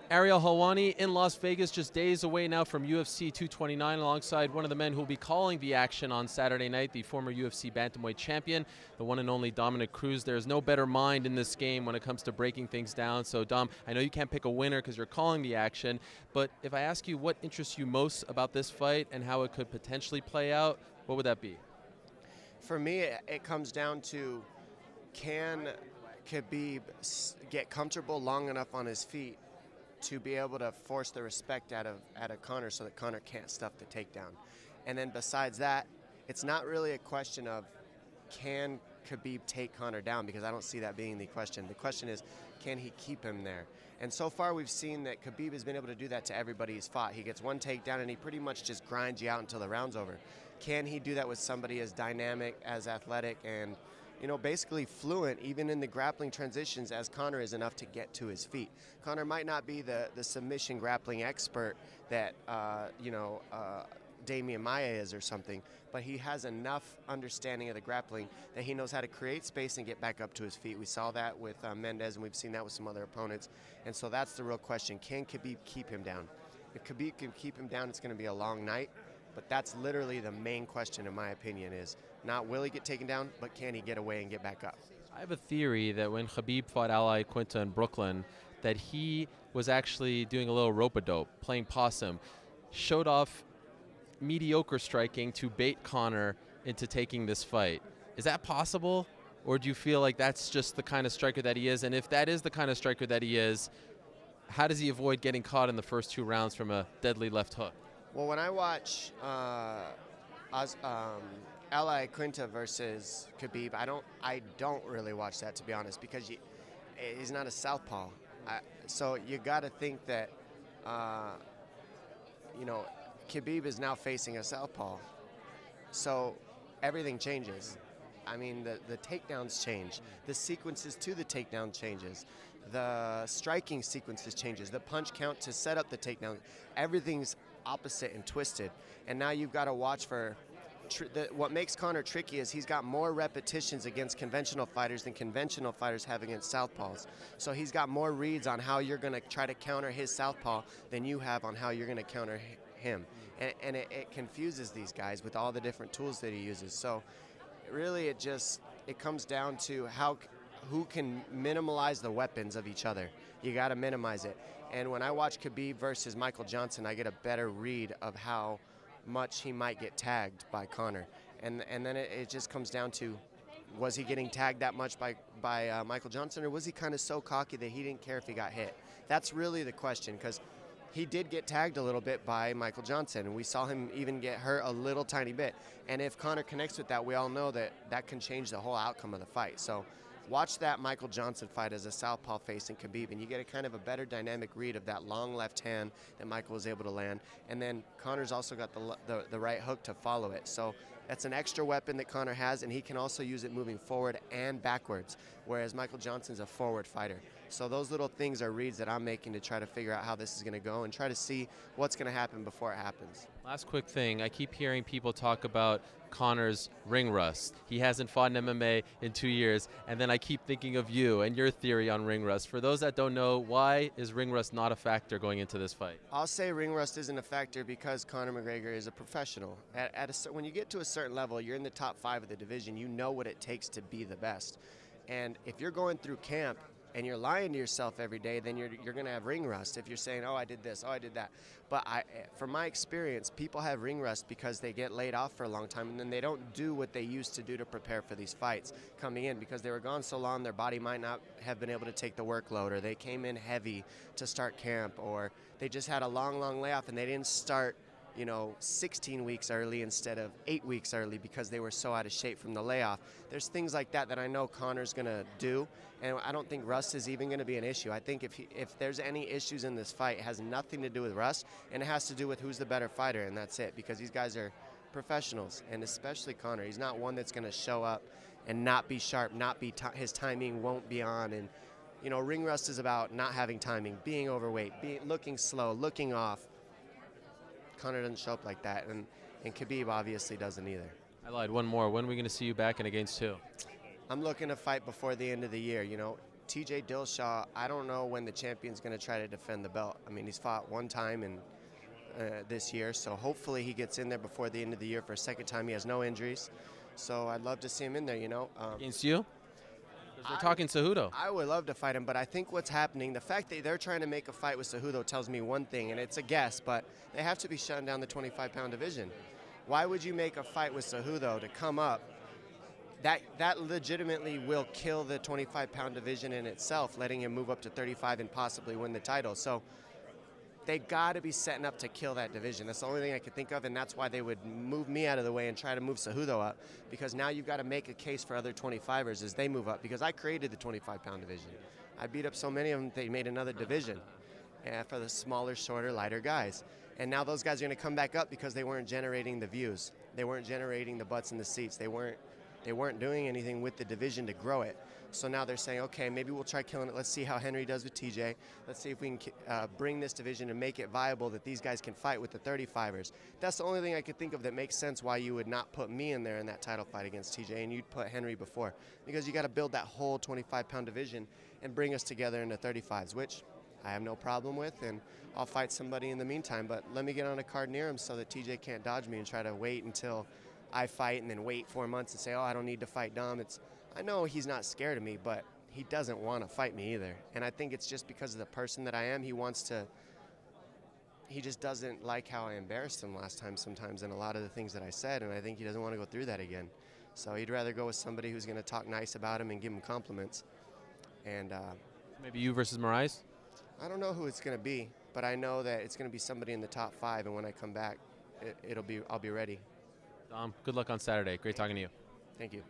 Ariel Helwani in Las Vegas, just days away now from UFC 229, alongside one of the men who will be calling the action on Saturday night, the former UFC bantamweight champion, the one and only Dominick Cruz. There's no better mind in this game when it comes to breaking things down. So, Dom, I know you can't pick a winner because you're calling the action, but if I ask you what interests you most about this fight and how it could potentially play out, what would that be? For me, it comes down to, can Khabib get comfortable long enough on his feet to be able to force the respect out of Conor so that Conor can't stuff the takedown. And then besides that, it's not really a question of can Khabib take Conor down, because I don't see that being the question. The question is, can he keep him there? And so far we've seen that Khabib has been able to do that to everybody he's fought. He gets one takedown and he pretty much just grinds you out until the round's over. Can he do that with somebody as dynamic, as athletic, and basically fluent, even in the grappling transitions, as Conor is enough to get to his feet? Conor might not be the submission grappling expert that, Damian Maia is or something, but he has enough understanding of the grappling that he knows how to create space and get back up to his feet. We saw that with Mendez, and we've seen that with some other opponents. And so that's the real question. Can Khabib keep him down? If Khabib can keep him down, it's going to be a long night. But that's literally the main question, in my opinion, is not will he get taken down, but can he get away and get back up? I have a theory that when Khabib fought Ally Quinta in Brooklyn, that he was actually doing a little rope-a-dope, playing possum, showed off mediocre striking to bait Conor into taking this fight. Is that possible? Or do you feel like that's just the kind of striker that he is? And if that is the kind of striker that he is, how does he avoid getting caught in the first two rounds from a deadly left hook? Well, when I watch Ally Quinta versus Khabib, I don't really watch that, to be honest, because he's not a southpaw. So you got to think that Khabib is now facing a southpaw, so everything changes. I mean, the takedowns change, the sequences to the takedown changes, the striking sequences changes, the punch count to set up the takedown. Everything's opposite and twisted, and now you've got to watch for what makes Conor tricky is he's got more repetitions against conventional fighters than conventional fighters have against southpaws. So he's got more reads on how you're going to try to counter his southpaw than you have on how you're going to counter him, and it confuses these guys with all the different tools that he uses. So really it comes down to who can minimize the weapons of each other. You got to minimize it. And when I watch Khabib versus Michael Johnson, I get a better read of how much he might get tagged by Conor. And then it just comes down to, was he getting tagged that much by Michael Johnson, or was he kind of so cocky that he didn't care if he got hit? That's really the question, because he did get tagged a little bit by Michael Johnson, and we saw him even get hurt a little tiny bit. And if Conor connects with that, we all know that can change the whole outcome of the fight. So watch that Michael Johnson fight as a southpaw facing Khabib, and you get a kind of a better dynamic read of that long left hand that Michael was able to land. And then Conor's also got the right hook to follow it. So that's an extra weapon that Conor has, and he can also use it moving forward and backwards, whereas Michael Johnson's a forward fighter. So those little things are reads that I'm making to try to figure out how this is going to go and try to see what's going to happen before it happens. Last quick thing, I keep hearing people talk about Conor's ring rust. He hasn't fought in MMA in 2 years, and then I keep thinking of you and your theory on ring rust. For those that don't know, why is ring rust not a factor going into this fight? I'll say ring rust isn't a factor because Conor McGregor is a professional. When you get to a certain level, you're in the top 5 of the division, you know what it takes to be the best. And if you're going through camp and you're lying to yourself every day, then you're going to have ring rust if you're saying, oh, I did this, oh, I did that. But from my experience, people have ring rust because they get laid off for a long time, and then they don't do what they used to do to prepare for these fights coming in, because they were gone so long their body might not have been able to take the workload, or they came in heavy to start camp, or they just had a long layoff and they didn't start 16 weeks early instead of 8 weeks early because they were so out of shape from the layoff. There's things like that I know Conor's going to do, and I don't think rust is even going to be an issue. I think if there's any issues in this fight, it has nothing to do with rust, and it has to do with who's the better fighter, and that's it, because these guys are professionals, and especially Conor. He's not one that's going to show up and not be sharp, his timing won't be on, and ring rust is about not having timing, being overweight, looking slow, looking off. Conor doesn't show up like that, and Khabib obviously doesn't either. I lied, one more. When are we going to see you back in against 2? I'm looking to fight before the end of the year. TJ Dillashaw, I don't know when the champion's going to try to defend the belt. I mean, he's fought one time in this year, so hopefully he gets in there before the end of the year for a second time. He has no injuries, so I'd love to see him in there, you know. Against you? 'Cause we're talking Cejudo. I would love to fight him, but I think what's happening, the fact that they're trying to make a fight with Cejudo tells me one thing, and it's a guess, but they have to be shutting down the 25-pound division. Why would you make a fight with Cejudo to come up? That legitimately will kill the 25-pound division in itself, letting him move up to 35 and possibly win the title. So they got to be setting up to kill that division. That's the only thing I could think of, and that's why they would move me out of the way and try to move Cejudo up, because now you've got to make a case for other 25ers as they move up, because I created the 25-pound division. I beat up so many of them, they made another division for the smaller, shorter, lighter guys. And now those guys are going to come back up because they weren't generating the views. They weren't generating the butts in the seats. They weren't doing anything with the division to grow it. So now they're saying, okay, maybe we'll try killing it. Let's see how Henry does with TJ. Let's see if we can bring this division and make it viable that these guys can fight with the 35ers. That's the only thing I could think of that makes sense why you would not put me in there in that title fight against TJ and you'd put Henry before. Because you got to build that whole 25-pound division and bring us together in the 35s, which I have no problem with, and I'll fight somebody in the meantime. But let me get on a card near him so that TJ can't dodge me and try to wait until I fight and then wait 4 months and say, oh, I don't need to fight Dom. I know he's not scared of me, but he doesn't want to fight me either. And I think it's just because of the person that I am. He just doesn't like how I embarrassed him last time sometimes and a lot of the things that I said, and I think he doesn't want to go through that again. So he'd rather go with somebody who's going to talk nice about him and give him compliments. And maybe you versus Moraes? I don't know who it's going to be, but I know that it's going to be somebody in the top 5, and when I come back, I'll be ready. Dom, good luck on Saturday. Great talking to you. Thank you.